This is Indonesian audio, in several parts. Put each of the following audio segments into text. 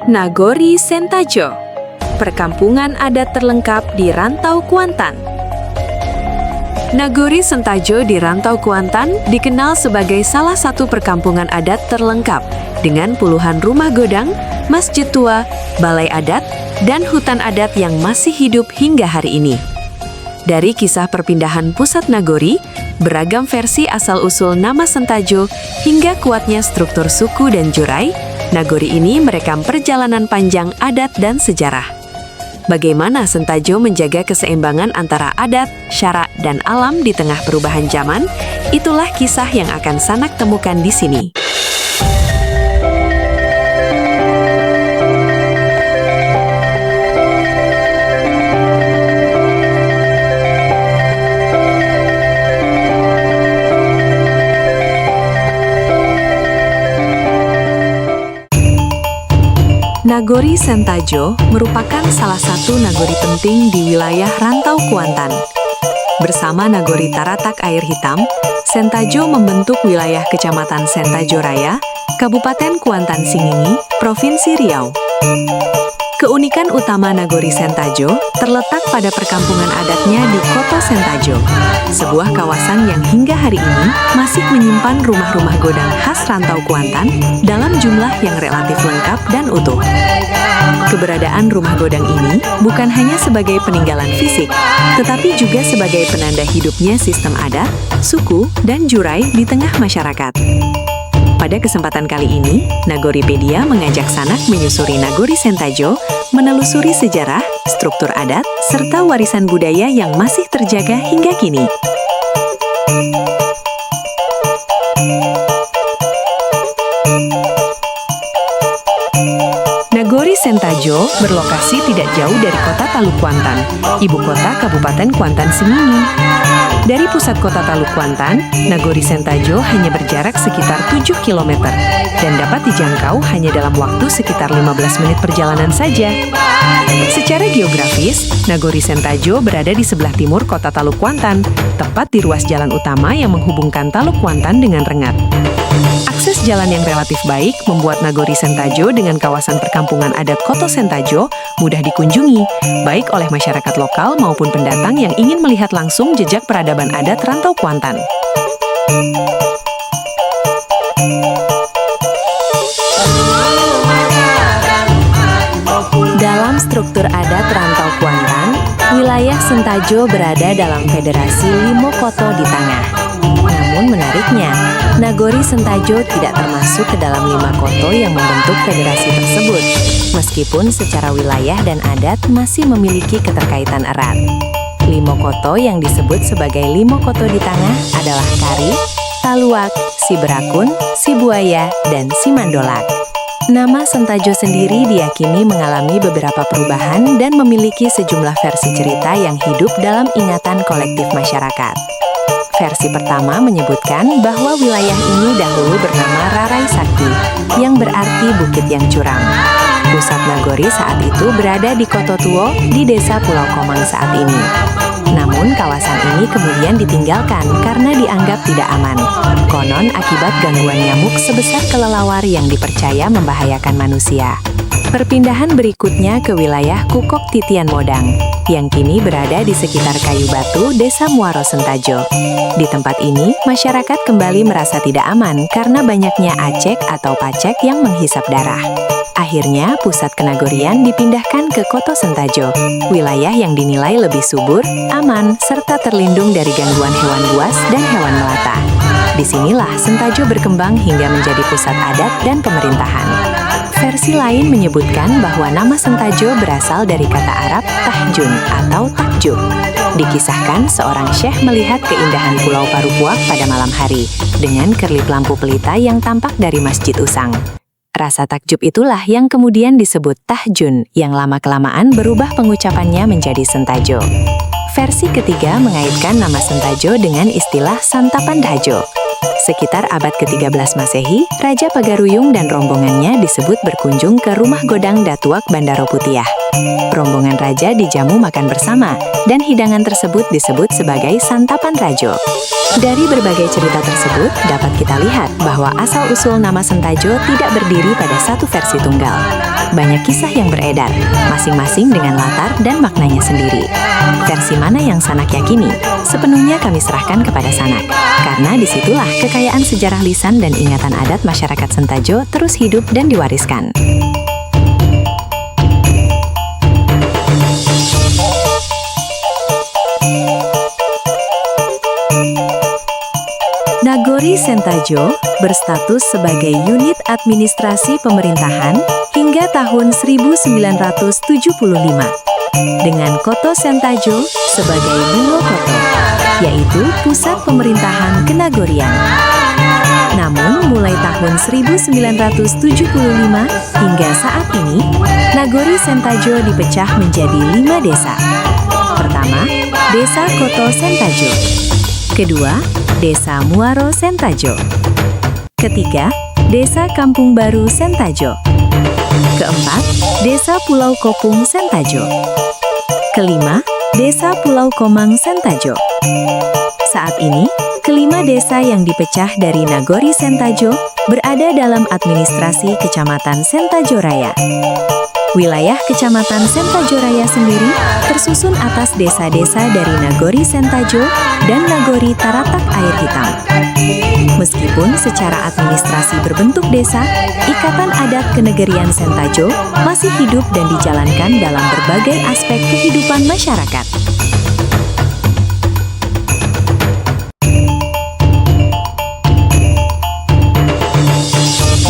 Nagori Sentajo, perkampungan adat terlengkap di Rantau Kuantan. Nagori Sentajo di Rantau Kuantan dikenal sebagai salah satu perkampungan adat terlengkap dengan puluhan rumah godang, masjid tua, balai adat, dan hutan adat yang masih hidup hingga hari ini. Dari kisah perpindahan pusat Nagori, beragam versi asal-usul nama Sentajo, hingga kuatnya struktur suku dan jurai, Nagori ini merekam perjalanan panjang adat dan sejarah. Bagaimana Sentajo menjaga keseimbangan antara adat, syarak, dan alam di tengah perubahan zaman? Itulah kisah yang akan Sanak temukan di sini. Nagori Sentajo merupakan salah satu nagori penting di wilayah Rantau Kuantan. Bersama Nagori Taratak Air Hitam, Sentajo membentuk wilayah Kecamatan Sentajo Raya, Kabupaten Kuantan Singingi, Provinsi Riau. Keunikan utama Nagori Sentajo terletak pada perkampungan adatnya di Koto Sentajo, sebuah kawasan yang hingga hari ini masih menyimpan rumah-rumah godang khas Rantau Kuantan dalam jumlah yang relatif lengkap dan utuh. Keberadaan rumah godang ini bukan hanya sebagai peninggalan fisik, tetapi juga sebagai penanda hidupnya sistem adat, suku, dan jurai di tengah masyarakat. Pada kesempatan kali ini, Nagoripedia mengajak Sanak menyusuri Nagori Sentajo, menelusuri sejarah, struktur adat, serta warisan budaya yang masih terjaga hingga kini. Nagori Sentajo berlokasi tidak jauh dari kota Taluk Kuantan, ibu kota Kabupaten Kuantan Singingi. Dari pusat kota Taluk Kuantan, Nagori Sentajo hanya berjarak sekitar 7 km dan dapat dijangkau hanya dalam waktu sekitar 15 menit perjalanan saja. Secara geografis, Nagori Sentajo berada di sebelah timur kota Taluk Kuantan, tepat di ruas jalan utama yang menghubungkan Taluk Kuantan dengan Rengat. Akses jalan yang relatif baik membuat Nagori Sentajo dengan kawasan perkampungan adat Koto Sentajo mudah dikunjungi, baik oleh masyarakat lokal maupun pendatang yang ingin melihat langsung jejak peradaban adat Rantau Kuantan. Dalam struktur adat Rantau Kuantan, wilayah Sentajo berada dalam Federasi Limo Koto di tengah. Namun menariknya, Nagori Sentajo tidak termasuk ke dalam 5 koto yang membentuk federasi tersebut, meskipun secara wilayah dan adat masih memiliki keterkaitan erat. 5 koto yang disebut sebagai Limo Koto di tengah adalah Kari, Taluak, Siberakun, Sibuaya, dan Simandolak. Nama Sentajo sendiri diyakini mengalami beberapa perubahan dan memiliki sejumlah versi cerita yang hidup dalam ingatan kolektif masyarakat. Versi pertama menyebutkan bahwa wilayah ini dahulu bernama Rarai Sakti, yang berarti bukit yang curam. Pusat Nagori saat itu berada di Koto Tuo, di desa Pulau Komang saat ini. Namun kawasan ini kemudian ditinggalkan karena dianggap tidak aman. Konon akibat gangguan nyamuk sebesar kelelawar yang dipercaya membahayakan manusia. Perpindahan berikutnya ke wilayah Kukok Titian Modang, yang kini berada di sekitar Kayu Batu, Desa Muaro Sentajo. Di tempat ini, masyarakat kembali merasa tidak aman karena banyaknya acek atau pacek yang menghisap darah. Akhirnya, pusat kenagorian dipindahkan ke Koto Sentajo, wilayah yang dinilai lebih subur, aman, serta terlindung dari gangguan hewan buas dan hewan melata. Disinilah Sentajo berkembang hingga menjadi pusat adat dan pemerintahan. Versi lain menyebutkan bahwa nama Sentajo berasal dari kata Arab tahjun atau takjub. Dikisahkan seorang syekh melihat keindahan Pulau Parupuak pada malam hari dengan kerlip lampu pelita yang tampak dari Masjid Usang. Rasa takjub itulah yang kemudian disebut tahjun, yang lama-kelamaan berubah pengucapannya menjadi Sentajo. Versi ketiga mengaitkan nama Sentajo dengan istilah santapan dajo. Sekitar abad ke-13 Masehi, Raja Pagaruyung dan rombongannya disebut berkunjung ke rumah godang Datuak Bandaro Putiah. Rombongan raja dijamu makan bersama, dan hidangan tersebut disebut sebagai santapan rajo. Dari berbagai cerita tersebut, dapat kita lihat bahwa asal-usul nama Sentajo tidak berdiri pada satu versi tunggal. banyak kisah yang beredar, masing-masing dengan latar dan maknanya sendiri. Versi mana yang Sanak yakini? Sepenuhnya kami serahkan kepada Sanak, karena disitulah kekayaan sejarah lisan dan ingatan adat masyarakat Sentajo terus hidup dan diwariskan. Nagori Sentajo berstatus sebagai unit administrasi pemerintahan hingga tahun 1975, dengan Koto Sentajo sebagai Bungo Koto, yaitu pusat pemerintahan Kenagorian. Namun, mulai tahun 1975 hingga saat ini, Nagori Sentajo dipecah menjadi 5 desa. Pertama, Desa Koto Sentajo. Kedua, Desa Muaro Sentajo. Ketiga, Desa Kampung Baru Sentajo. Keempat, Desa Pulau Kopung Sentajo. Kelima, Desa Pulau Komang Sentajo. Saat ini, kelima desa yang dipecah dari Nagori Sentajo berada dalam administrasi Kecamatan Sentajo Raya. Wilayah Kecamatan Sentajo Raya sendiri tersusun atas desa-desa dari Nagori Sentajo dan Nagori Taratak Air Hitam. Meskipun secara administrasi berbentuk desa, Ikatan Adat Kenegerian Sentajo masih hidup dan dijalankan dalam berbagai aspek kehidupan masyarakat.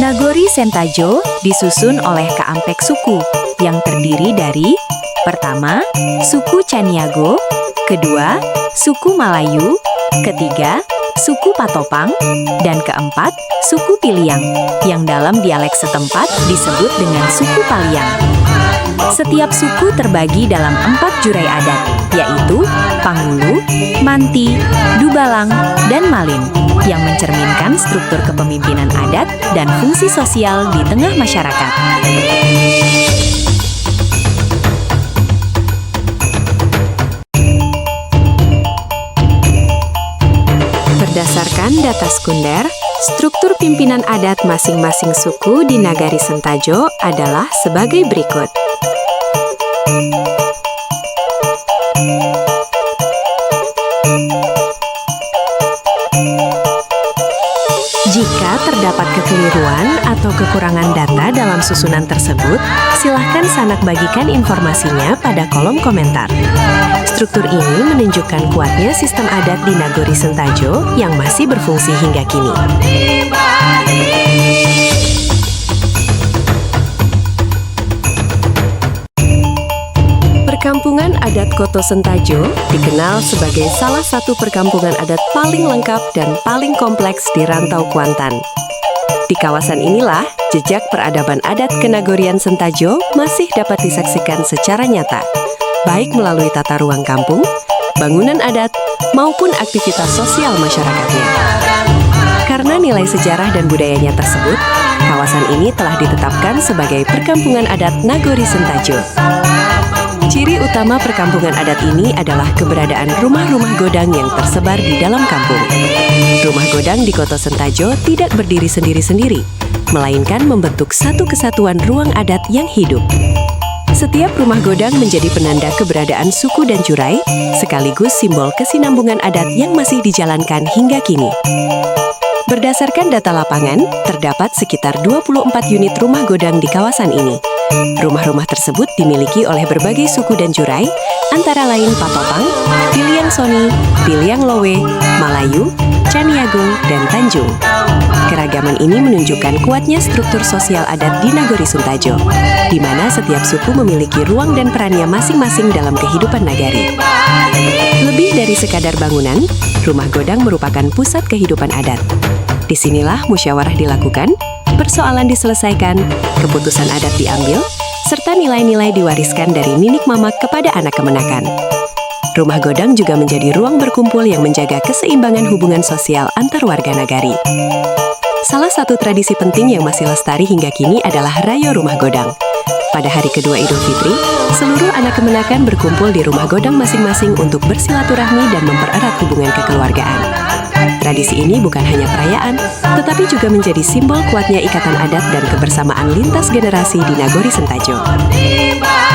Nagori Sentajo disusun oleh keampek suku yang terdiri dari pertama, suku Caniago, kedua, suku Malayu, ketiga, suku Patopang, dan keempat, suku Piliang yang dalam dialek setempat disebut dengan suku Paliang. Setiap suku terbagi dalam 4 jurai adat, yaitu Pangulu, Manti, Dubalang, dan Malin, yang mencerminkan struktur kepemimpinan adat dan fungsi sosial di tengah masyarakat. Berdasarkan data sekunder, struktur pimpinan adat masing-masing suku di Nagari Sentajo adalah sebagai berikut. Jika terdapat kekeliruan atau kekurangan data dalam susunan tersebut, silahkan Sanak bagikan informasinya pada kolom komentar. Struktur ini menunjukkan kuatnya sistem adat di Nagori Sentajo yang masih berfungsi hingga kini. Perkampungan adat Koto Sentajo dikenal sebagai salah satu perkampungan adat paling lengkap dan paling kompleks di Rantau Kuantan. Di kawasan inilah, jejak peradaban adat Kenagorian Sentajo masih dapat disaksikan secara nyata, baik melalui tata ruang kampung, bangunan adat, maupun aktivitas sosial masyarakatnya. Karena nilai sejarah dan budayanya tersebut, kawasan ini telah ditetapkan sebagai perkampungan adat Nagori Sentajo. Ciri utama perkampungan adat ini adalah keberadaan rumah-rumah godang yang tersebar di dalam kampung. Rumah godang di Koto Sentajo tidak berdiri sendiri-sendiri, melainkan membentuk satu kesatuan ruang adat yang hidup. Setiap rumah godang menjadi penanda keberadaan suku dan jurai, sekaligus simbol kesinambungan adat yang masih dijalankan hingga kini. Berdasarkan data lapangan, terdapat sekitar 24 unit rumah godang di kawasan ini. Rumah-rumah tersebut dimiliki oleh berbagai suku dan jurai, antara lain Patopang, Piliang Soni, Piliang Lowe, Malayu, Caniago, dan Tanjung. Keragaman ini menunjukkan kuatnya struktur sosial adat di Nagori Sentajo, di mana setiap suku memiliki ruang dan perannya masing-masing dalam kehidupan nagari. Lebih dari sekadar bangunan, rumah godang merupakan pusat kehidupan adat. Disinilah musyawarah dilakukan, persoalan diselesaikan, keputusan adat diambil, serta nilai-nilai diwariskan dari ninik mamak kepada anak kemenakan. Rumah godang juga menjadi ruang berkumpul yang menjaga keseimbangan hubungan sosial antar warga nagari. Salah satu tradisi penting yang masih lestari hingga kini adalah Rayo Rumah Godang. Pada hari kedua Idul Fitri, seluruh anak kemenakan berkumpul di rumah godang masing-masing untuk bersilaturahmi dan mempererat hubungan kekeluargaan. Tradisi ini bukan hanya perayaan, tetapi juga menjadi simbol kuatnya ikatan adat dan kebersamaan lintas generasi di Nagori Sentajo.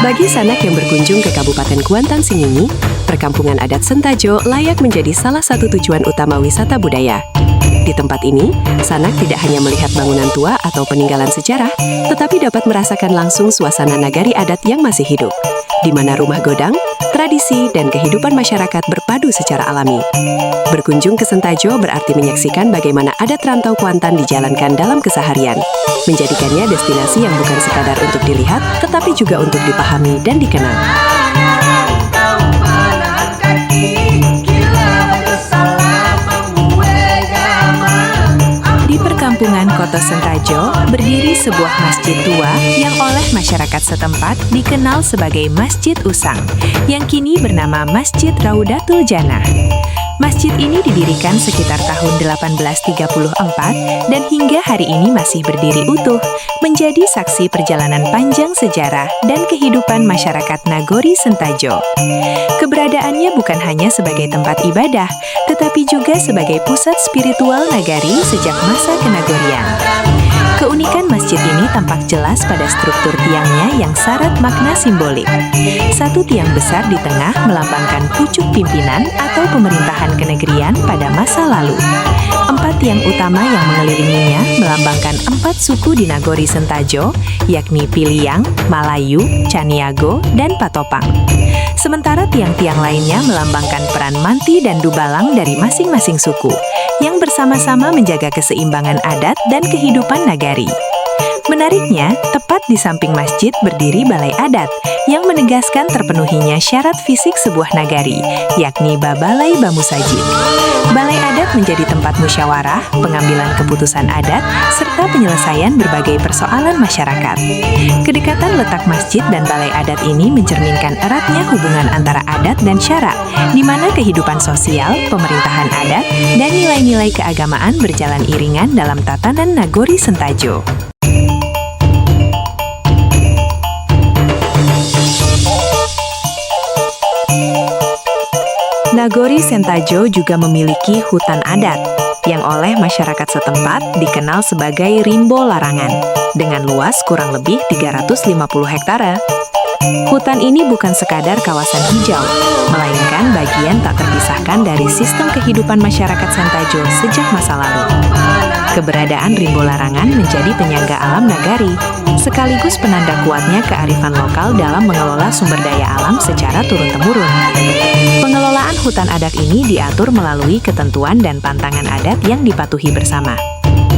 Bagi sanak yang berkunjung ke Kabupaten Kuantan Singingi, perkampungan adat Sentajo layak menjadi salah satu tujuan utama wisata budaya. Di tempat ini, sanak tidak hanya melihat bangunan tua atau peninggalan sejarah, tetapi dapat merasakan langsung suasana nagari adat yang masih hidup, di mana rumah godang, tradisi, dan kehidupan masyarakat berpadu secara alami. Berkunjung ke Sentajo berarti menyaksikan bagaimana adat rantau Kuantan dijalankan dalam keseharian, menjadikannya destinasi yang bukan sekadar untuk dilihat, tetapi juga untuk dipahami dan dikenal. Perkampungan Koto Sentajo berdiri sebuah masjid tua yang oleh masyarakat setempat dikenal sebagai Masjid Usang, yang kini bernama Masjid Raudatul Jannah. Masjid ini didirikan sekitar tahun 1834 dan hingga hari ini masih berdiri utuh, menjadi saksi perjalanan panjang sejarah dan kehidupan masyarakat Nagori Sentajo. Keberadaannya bukan hanya sebagai tempat ibadah, tetapi juga sebagai pusat spiritual nagari sejak masa kenagorian. Keunikan masjid ini tampak jelas pada struktur tiangnya yang syarat makna simbolik. Satu tiang besar di tengah melambangkan pucuk pimpinan atau pemerintahan kenegrian pada masa lalu. 4 tiang utama yang mengelilinginya melambangkan 4 suku di Nagori Sentajo, yakni Piliang, Malayu, Caniago, dan Patopang. Sementara tiang-tiang lainnya melambangkan peran Manti dan Dubalang dari masing-masing suku, yang bersama-sama menjaga keseimbangan adat dan kehidupan nagari. Menariknya, tepat di samping masjid berdiri balai adat, yang menegaskan terpenuhinya syarat fisik sebuah nagari, yakni Babalai Bamusajid. Balai adat menjadi tempat musyawarah, pengambilan keputusan adat, serta penyelesaian berbagai persoalan masyarakat. Kedekatan letak masjid dan balai adat ini mencerminkan eratnya hubungan antara adat dan syara, di mana kehidupan sosial, pemerintahan adat, dan nilai-nilai keagamaan berjalan iringan dalam tatanan Nagori Sentajo. Nagori Sentajo juga memiliki hutan adat yang oleh masyarakat setempat dikenal sebagai Rimbo Larangan dengan luas kurang lebih 350 hektare. Hutan ini bukan sekadar kawasan hijau, melainkan bagian tak terpisahkan dari sistem kehidupan masyarakat Sentajo sejak masa lalu. Keberadaan Rimbo Larangan menjadi penyangga alam nagari, sekaligus penanda kuatnya kearifan lokal dalam mengelola sumber daya alam secara turun-temurun. Pengelolaan hutan adat ini diatur melalui ketentuan dan pantangan adat yang dipatuhi bersama.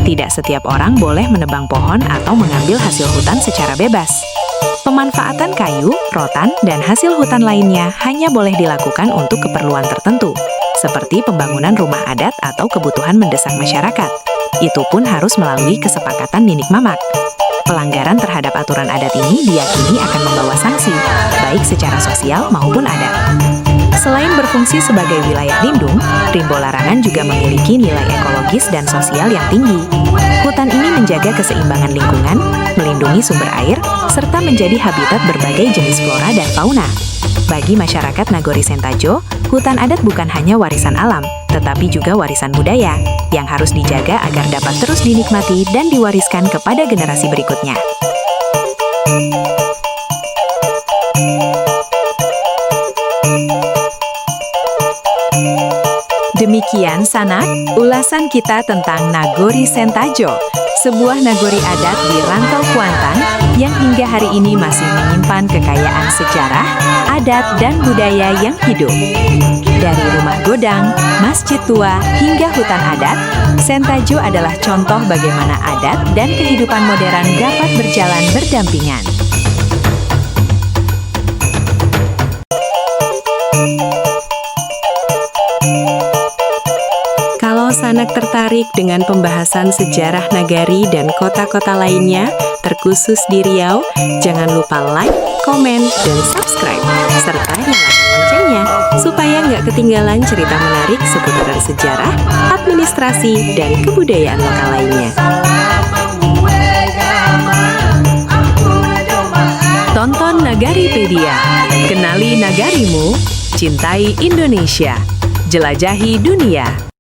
Tidak setiap orang boleh menebang pohon atau mengambil hasil hutan secara bebas. Pemanfaatan kayu, rotan, dan hasil hutan lainnya hanya boleh dilakukan untuk keperluan tertentu, seperti pembangunan rumah adat atau kebutuhan mendesak masyarakat. Itu pun harus melalui kesepakatan ninik mamak. Pelanggaran terhadap aturan adat ini diyakini akan membawa sanksi, baik secara sosial maupun adat. Selain berfungsi sebagai wilayah lindung, Rimbo Larangan juga memiliki nilai ekologis dan sosial yang tinggi. Hutan ini menjaga keseimbangan lingkungan, melindungi sumber air, serta menjadi habitat berbagai jenis flora dan fauna. Bagi masyarakat Nagori Sentajo, hutan adat bukan hanya warisan alam, tetapi juga warisan budaya, yang harus dijaga agar dapat terus dinikmati dan diwariskan kepada generasi berikutnya. Demikian sanak, ulasan kita tentang Nagori Sentajo, sebuah nagori adat di rantau Kuantan yang hingga hari ini masih menyimpan kekayaan sejarah, adat, dan budaya yang hidup. Dari rumah godang, masjid tua, hingga hutan adat, Sentajo adalah contoh bagaimana adat dan kehidupan modern dapat berjalan berdampingan. Kalau sanak tertarik dengan pembahasan sejarah nagari dan kota-kota lainnya, terkhusus di Riau, jangan lupa like, komen, dan subscribe, serta nyalakan loncengnya, supaya nggak ketinggalan cerita menarik seputaran sejarah, administrasi, dan kebudayaan lokal lainnya. Tonton Nagaripedia, kenali nagarimu, cintai Indonesia, jelajahi dunia.